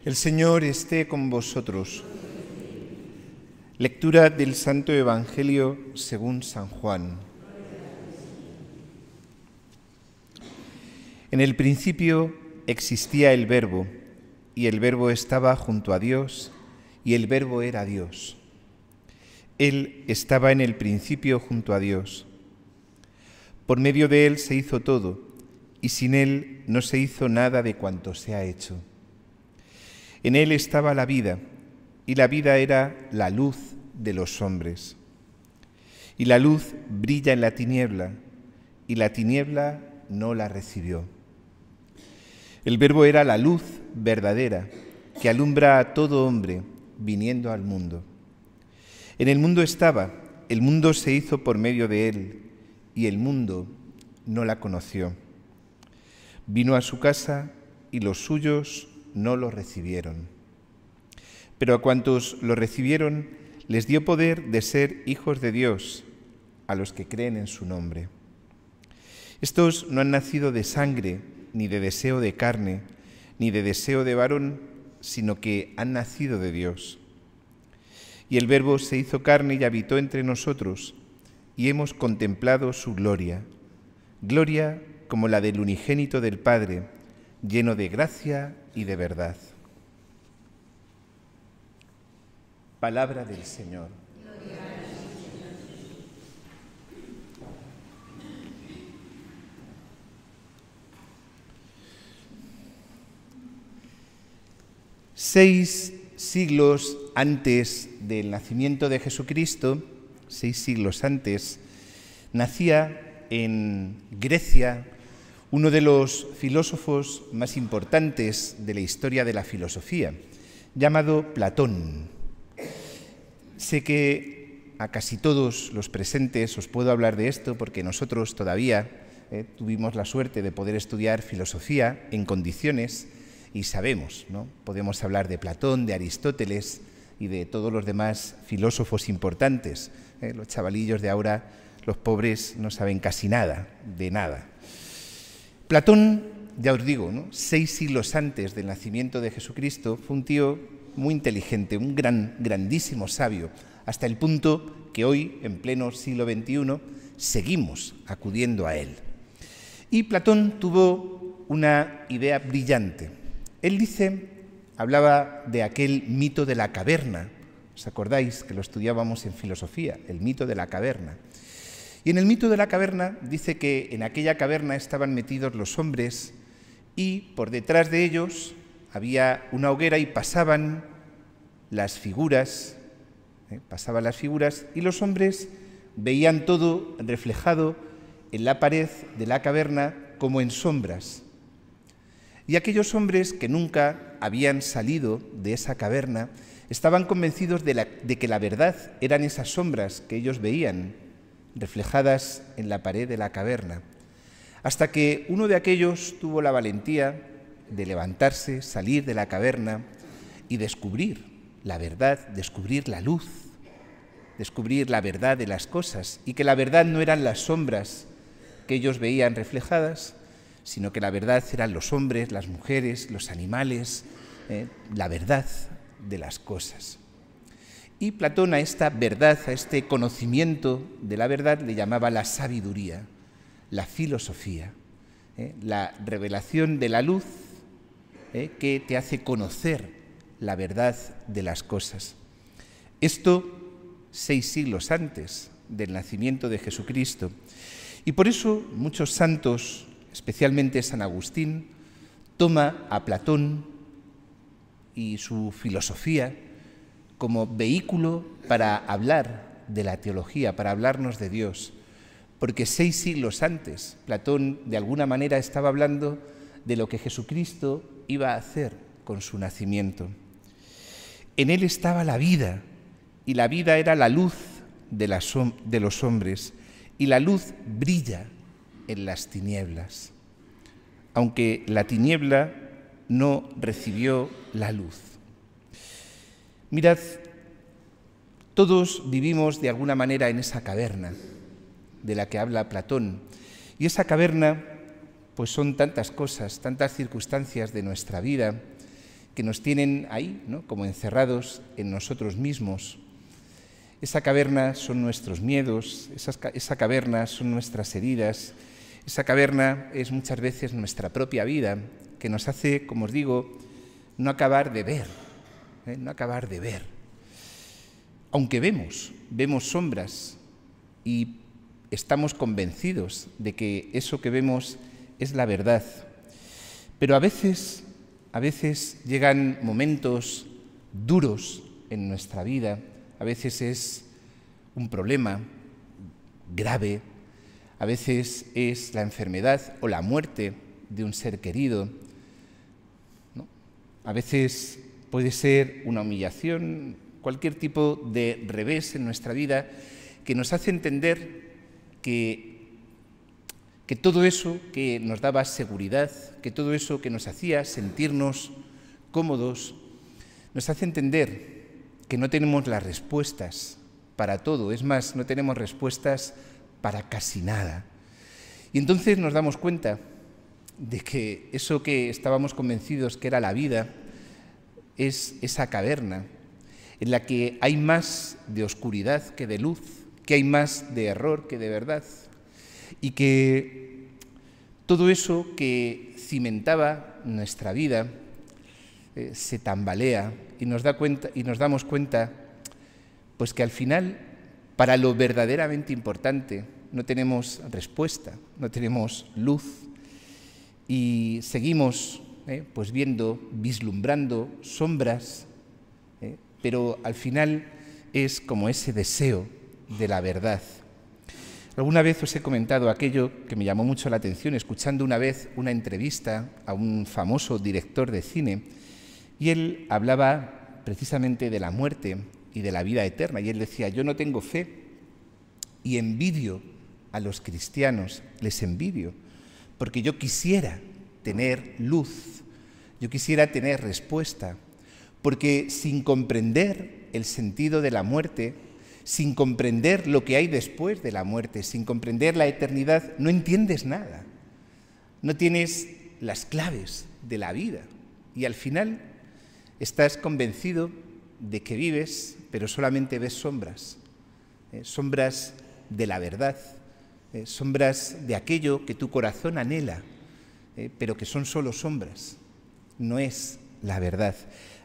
El Señor esté con vosotros. Lectura del Santo Evangelio según San Juan. En el principio existía el Verbo, y el Verbo estaba junto a Dios, y el Verbo era Dios. Él estaba en el principio junto a Dios. Por medio de Él se hizo todo, y sin Él no se hizo nada de cuanto se ha hecho. En Él estaba la vida, y la vida era la luz de los hombres. Y la luz brilla en la tiniebla, y la tiniebla no la recibió. El Verbo era la luz verdadera, que alumbra a todo hombre viniendo al mundo. En el mundo estaba, el mundo se hizo por medio de Él, y el mundo no la conoció. Vino a su casa, y los suyos no lo recibieron. Pero a cuantos lo recibieron, les dio poder de ser hijos de Dios, a los que creen en su nombre. Estos no han nacido de sangre, ni de deseo de carne, ni de deseo de varón, sino que han nacido de Dios. Y el Verbo se hizo carne y habitó entre nosotros, y hemos contemplado su gloria, gloria como la del unigénito del Padre, lleno de gracia y de verdad. Palabra del Señor. Seis siglos antes del nacimiento de Jesucristo, 6 siglos antes, nacía en Grecia uno de los filósofos más importantes de la historia de la filosofía, llamado Platón. Sé que a casi todos los presentes os puedo hablar de esto porque nosotros todavía tuvimos la suerte de poder estudiar filosofía en condiciones y sabemos, ¿no? Podemos hablar de Platón, de Aristóteles y de todos los demás filósofos importantes. Los chavalillos de ahora, los pobres, no saben casi nada, de nada. Platón, ya os digo, ¿no? 6 siglos antes del nacimiento de Jesucristo, fue un tío muy inteligente, un grandísimo sabio, hasta el punto que hoy, en pleno siglo XXI, seguimos acudiendo a él. Y Platón tuvo una idea brillante. Él hablaba de aquel mito de la caverna. ¿Os acordáis que lo estudiábamos en filosofía? El mito de la caverna. Y en el mito de la caverna dice que en aquella caverna estaban metidos los hombres y por detrás de ellos había una hoguera y pasaban las figuras, y los hombres veían todo reflejado en la pared de la caverna como en sombras. Y aquellos hombres que nunca habían salido de esa caverna estaban convencidos de que la verdad eran esas sombras que ellos veían reflejadas en la pared de la caverna, hasta que uno de aquellos tuvo la valentía de levantarse, salir de la caverna y descubrir la verdad, descubrir la luz, descubrir la verdad de las cosas, y que la verdad no eran las sombras que ellos veían reflejadas, sino que la verdad eran los hombres, las mujeres, los animales, la verdad de las cosas. Y Platón a esta verdad, a este conocimiento de la verdad, le llamaba la sabiduría, la filosofía, la revelación de la luz que te hace conocer la verdad de las cosas. Esto 6 siglos antes del nacimiento de Jesucristo. Y por eso muchos santos, especialmente San Agustín, toma a Platón y su filosofía como vehículo para hablar de la teología, para hablarnos de Dios, porque 6 siglos antes Platón de alguna manera estaba hablando de lo que Jesucristo iba a hacer con su nacimiento. En él estaba la vida, y la vida era la luz de los hombres, y la luz brilla en las tinieblas, aunque la tiniebla no recibió la luz. Mirad, todos vivimos de alguna manera en esa caverna de la que habla Platón, y esa caverna pues son tantas cosas, tantas circunstancias de nuestra vida que nos tienen ahí, ¿no?, como encerrados en nosotros mismos. Esa caverna son nuestros miedos, esa caverna son nuestras heridas, esa caverna es muchas veces nuestra propia vida, que nos hace, como os digo, no acabar de ver, no acabar de ver. Aunque vemos sombras y estamos convencidos de que eso que vemos es la verdad. Pero a veces llegan momentos duros en nuestra vida, a veces es un problema grave, a veces es la enfermedad o la muerte de un ser querido, ¿no? A veces puede ser una humillación, cualquier tipo de revés en nuestra vida que nos hace entender que todo eso que nos daba seguridad, que todo eso que nos hacía sentirnos cómodos, nos hace entender que no tenemos las respuestas para todo, es más, no tenemos respuestas para casi nada. Y entonces nos damos cuenta de que eso que estábamos convencidos que era la vida es esa caverna en la que hay más de oscuridad que de luz, que hay más de error que de verdad, y que todo eso que cimentaba nuestra vida se tambalea y nos damos cuenta pues que al final, para lo verdaderamente importante, no tenemos respuesta, no tenemos luz y seguimos pues viendo, vislumbrando sombras, pero al final es como ese deseo de la verdad. Alguna vez os he comentado aquello que me llamó mucho la atención, escuchando una vez una entrevista a un famoso director de cine, y él hablaba precisamente de la muerte y de la vida eterna, y él decía: yo no tengo fe y envidio a los cristianos, les envidio, porque yo quisiera tener luz, yo quisiera tener respuesta, porque sin comprender el sentido de la muerte, sin comprender lo que hay después de la muerte, sin comprender la eternidad, no entiendes nada. No tienes las claves de la vida y al final estás convencido de que vives, pero solamente ves sombras, sombras de la verdad, sombras de aquello que tu corazón anhela, pero que son solo sombras, no es la verdad.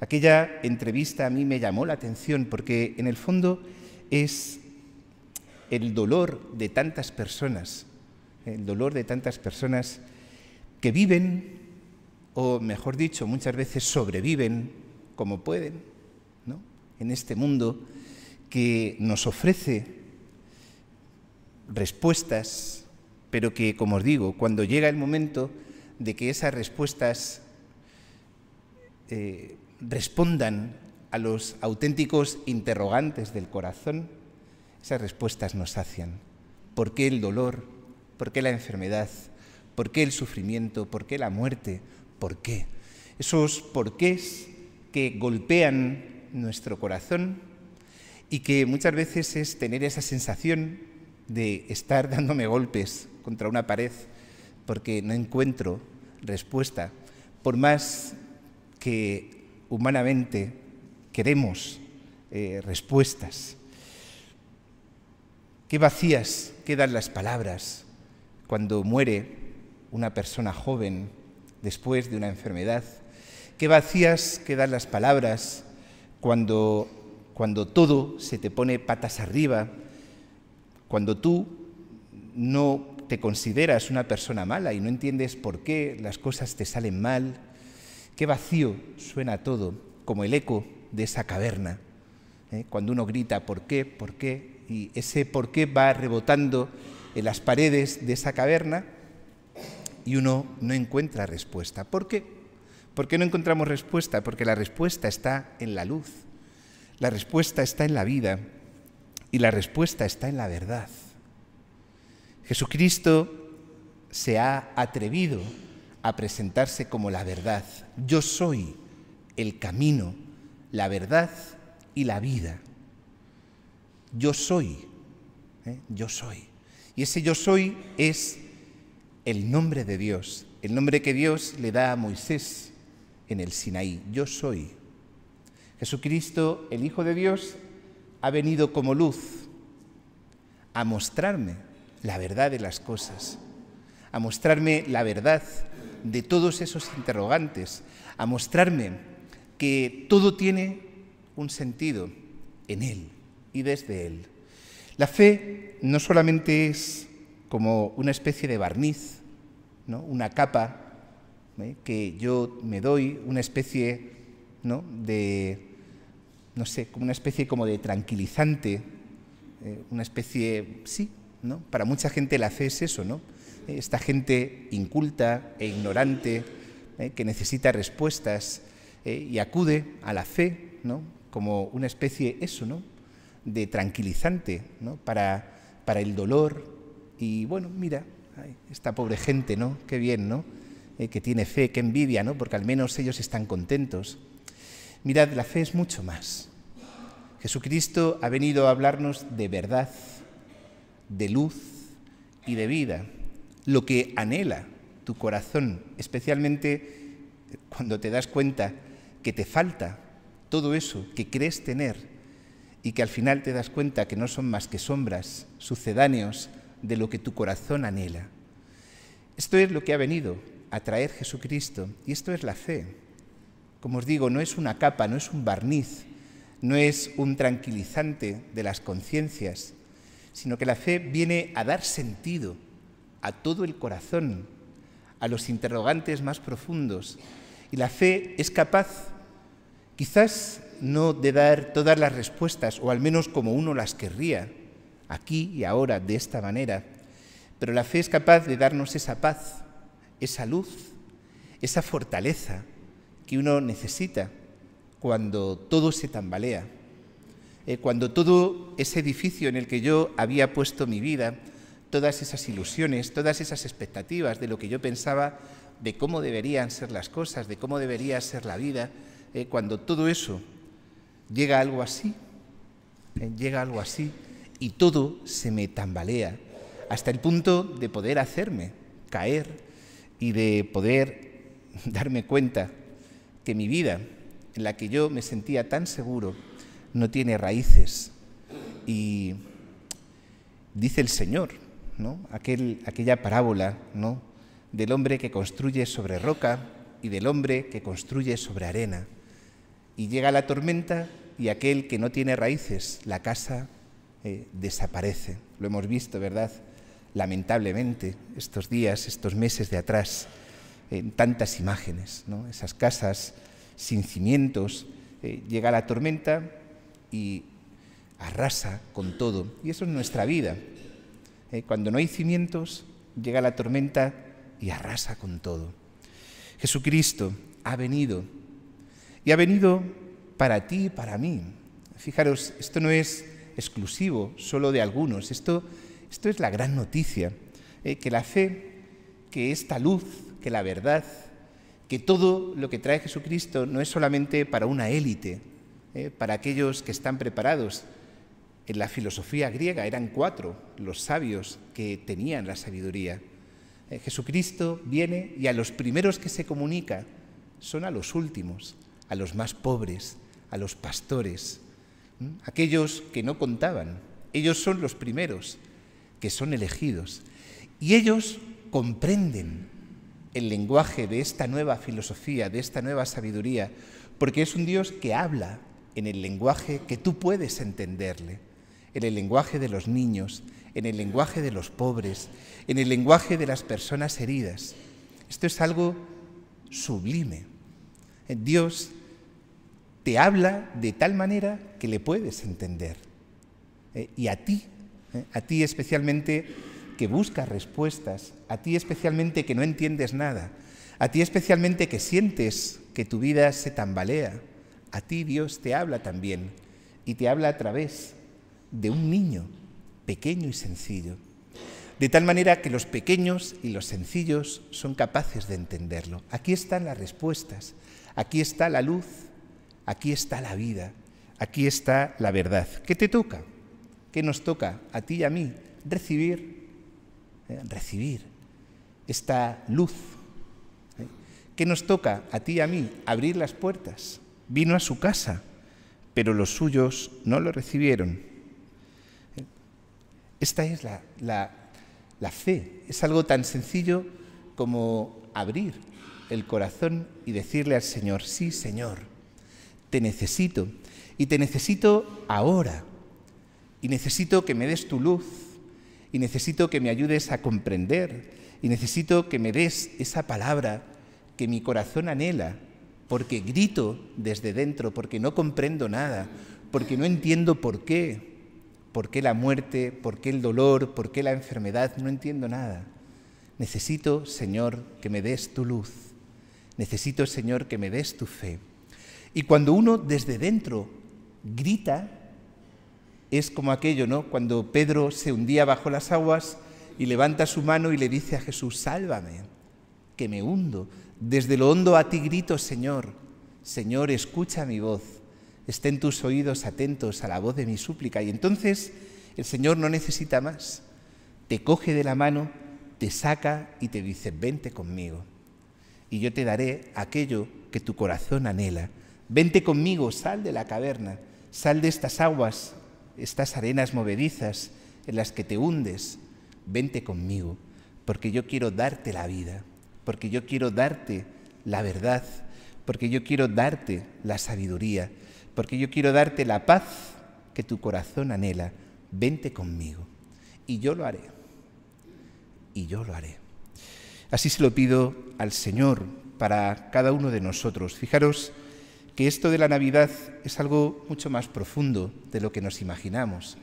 Aquella entrevista a mí me llamó la atención porque en el fondo es el dolor de tantas personas, que viven, o mejor dicho, muchas veces sobreviven como pueden, ¿no?, en este mundo que nos ofrece respuestas, pero que, como os digo, cuando llega el momento de que esas respuestas respondan a los auténticos interrogantes del corazón, esas respuestas nos sacian. ¿Por qué el dolor? ¿Por qué la enfermedad? ¿Por qué el sufrimiento? ¿Por qué la muerte? ¿Por qué? Esos porqués que golpean nuestro corazón y que muchas veces es tener esa sensación de estar dándome golpes contra una pared porque no encuentro respuesta, por más que humanamente queremos respuestas. Qué vacías quedan las palabras cuando muere una persona joven después de una enfermedad. Qué vacías quedan las palabras cuando todo se te pone patas arriba, cuando tú no te consideras una persona mala y no entiendes por qué las cosas te salen mal. Qué vacío suena todo, como el eco de esa caverna, cuando uno grita ¿por qué? ¿Por qué? Y ese por qué va rebotando en las paredes de esa caverna y uno no encuentra respuesta. ¿Por qué? ¿Por qué no encontramos respuesta? Porque la respuesta está en la luz, la respuesta está en la vida y la respuesta está en la verdad. Jesucristo se ha atrevido a presentarse como la verdad. Yo soy el camino, la verdad y la vida. Yo soy, yo soy. Y ese yo soy es el nombre de Dios, el nombre que Dios le da a Moisés en el Sinaí. Yo soy. Jesucristo, el Hijo de Dios, ha venido como luz a mostrarme la verdad de las cosas, a mostrarme la verdad de todos esos interrogantes, a mostrarme que todo tiene un sentido en Él y desde Él. La fe no solamente es como una especie de barniz, ¿no? Una capa que yo me doy, una especie, ¿no? Como una especie como de tranquilizante, una especie, sí, ¿no? Para mucha gente la fe es eso, ¿no? Esta gente inculta e ignorante que necesita respuestas y acude a la fe, ¿no? Como una especie, eso, ¿no? De tranquilizante, ¿no? Para el dolor. Y bueno, mira, esta pobre gente, ¿no? Qué bien, ¿no? Que tiene fe, qué envidia, ¿no? Porque al menos ellos están contentos. Mirad, la fe es mucho más. Jesucristo ha venido a hablarnos de verdad, de luz y de vida, lo que anhela tu corazón, especialmente cuando te das cuenta que te falta todo eso que crees tener y que al final te das cuenta que no son más que sombras, sucedáneos de lo que tu corazón anhela. Esto es lo que ha venido a traer Jesucristo y esto es la fe. Como os digo, no es una capa, no es un barniz, no es un tranquilizante de las conciencias, sino que la fe viene a dar sentido a todo el corazón, a los interrogantes más profundos. Y la fe es capaz, quizás no de dar todas las respuestas, o al menos como uno las querría, aquí y ahora, de esta manera, pero la fe es capaz de darnos esa paz, esa luz, esa fortaleza que uno necesita cuando todo se tambalea, cuando todo ese edificio en el que yo había puesto mi vida, todas esas ilusiones, todas esas expectativas de lo que yo pensaba, de cómo deberían ser las cosas, de cómo debería ser la vida, cuando todo eso llega a algo así, y todo se me tambalea, hasta el punto de poder hacerme caer y de poder darme cuenta que mi vida, en la que yo me sentía tan seguro, no tiene raíces. Y dice el Señor, ¿no? Aquella parábola, ¿no? Del hombre que construye sobre roca y del hombre que construye sobre arena. Y llega la tormenta y aquel que no tiene raíces, la casa desaparece. Lo hemos visto, ¿verdad? Lamentablemente, estos días, estos meses de atrás, en tantas imágenes, ¿no? Esas casas sin cimientos, llega la tormenta y arrasa con todo. Y eso es nuestra vida. Cuando no hay cimientos, llega la tormenta y arrasa con todo. Jesucristo ha venido, y ha venido para ti y para mí. Fijaros, esto no es exclusivo solo de algunos, esto es la gran noticia, que la fe, que esta luz, que la verdad, que todo lo que trae Jesucristo no es solamente para una élite, para aquellos que están preparados. En la filosofía griega eran 4 los sabios que tenían la sabiduría. Jesucristo viene y a los primeros que se comunica son a los últimos, a los más pobres, a los pastores, aquellos que no contaban. Ellos son los primeros que son elegidos y ellos comprenden el lenguaje de esta nueva filosofía, de esta nueva sabiduría, porque es un Dios que habla en el lenguaje que tú puedes entenderle, en el lenguaje de los niños, en el lenguaje de los pobres, en el lenguaje de las personas heridas. Esto es algo sublime. Dios te habla de tal manera que le puedes entender. Y a ti especialmente, que buscas respuestas, a ti especialmente que no entiendes nada, a ti especialmente que sientes que tu vida se tambalea, a ti Dios te habla también, y te habla a través de un niño pequeño y sencillo, de tal manera que los pequeños y los sencillos son capaces de entenderlo. Aquí están las respuestas, aquí está la luz, aquí está la vida, aquí está la verdad. ¿Qué te toca? ¿Qué nos toca a ti y a mí? Recibir esta luz ¿Qué nos toca a ti y a mí? Abrir las puertas. Vino a su casa, pero los suyos no lo recibieron. Esta es la fe. Es algo tan sencillo como abrir el corazón y decirle al Señor: sí, Señor, te necesito, y te necesito ahora, y necesito que me des tu luz, y necesito que me ayudes a comprender, y necesito que me des esa palabra que mi corazón anhela, porque grito desde dentro, porque no comprendo nada, porque no entiendo por qué la muerte, por qué el dolor, por qué la enfermedad, no entiendo nada. Necesito, Señor, que me des tu luz. Necesito, Señor, que me des tu fe. Y cuando uno desde dentro grita, es como aquello, ¿no? Cuando Pedro se hundía bajo las aguas y levanta su mano y le dice a Jesús: sálvame, que me hundo. Desde lo hondo a ti grito, Señor. Señor, escucha mi voz. Estén tus oídos atentos a la voz de mi súplica. Y entonces el Señor no necesita más. Te coge de la mano, te saca y te dice: vente conmigo. Y yo te daré aquello que tu corazón anhela. Vente conmigo, sal de la caverna, sal de estas aguas, estas arenas movedizas en las que te hundes. Vente conmigo, porque yo quiero darte la vida, porque yo quiero darte la verdad, porque yo quiero darte la sabiduría, porque yo quiero darte la paz que tu corazón anhela. Vente conmigo, y yo lo haré, y yo lo haré. Así se lo pido al Señor para cada uno de nosotros. Fijaros que esto de la Navidad es algo mucho más profundo de lo que nos imaginamos,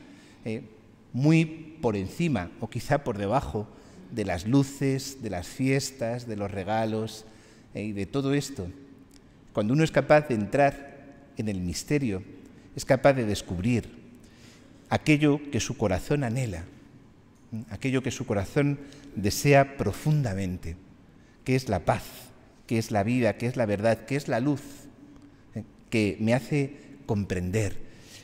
muy por encima o quizá por debajo de las luces, de las fiestas, de los regalos y de todo esto. Cuando uno es capaz de entrar en el misterio, es capaz de descubrir aquello que su corazón anhela, aquello que su corazón desea profundamente, que es la paz, que es la vida, que es la verdad, que es la luz, que me hace comprender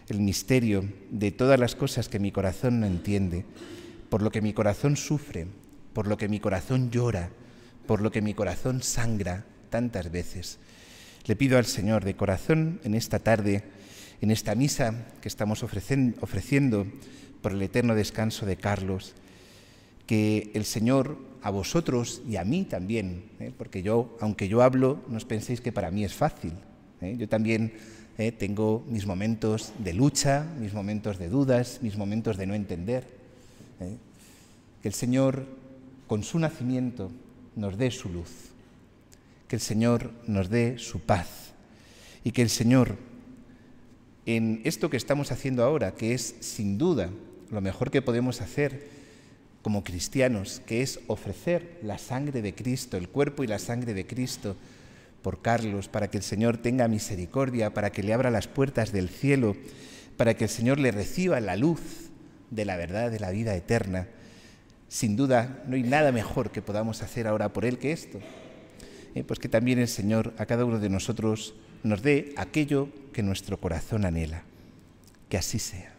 el misterio de todas las cosas que mi corazón no entiende, por lo que mi corazón sufre, por lo que mi corazón llora, por lo que mi corazón sangra tantas veces. Le pido al Señor de corazón en esta tarde, en esta misa que estamos ofreciendo por el eterno descanso de Carlos, que el Señor a vosotros y a mí también, porque aunque yo hablo, no os penséis que para mí es fácil. Yo también tengo mis momentos de lucha, mis momentos de dudas, mis momentos de no entender. Que el Señor, con su nacimiento, nos dé su luz. Que el Señor nos dé su paz. Y que el Señor, en esto que estamos haciendo ahora, que es sin duda lo mejor que podemos hacer como cristianos, que es ofrecer la sangre de Cristo, el cuerpo y la sangre de Cristo por Carlos, para que el Señor tenga misericordia, para que le abra las puertas del cielo, para que el Señor le reciba la luz de la verdad de la vida eterna. Sin duda, no hay nada mejor que podamos hacer ahora por él que esto. Pues que también el Señor a cada uno de nosotros nos dé aquello que nuestro corazón anhela. Que así sea.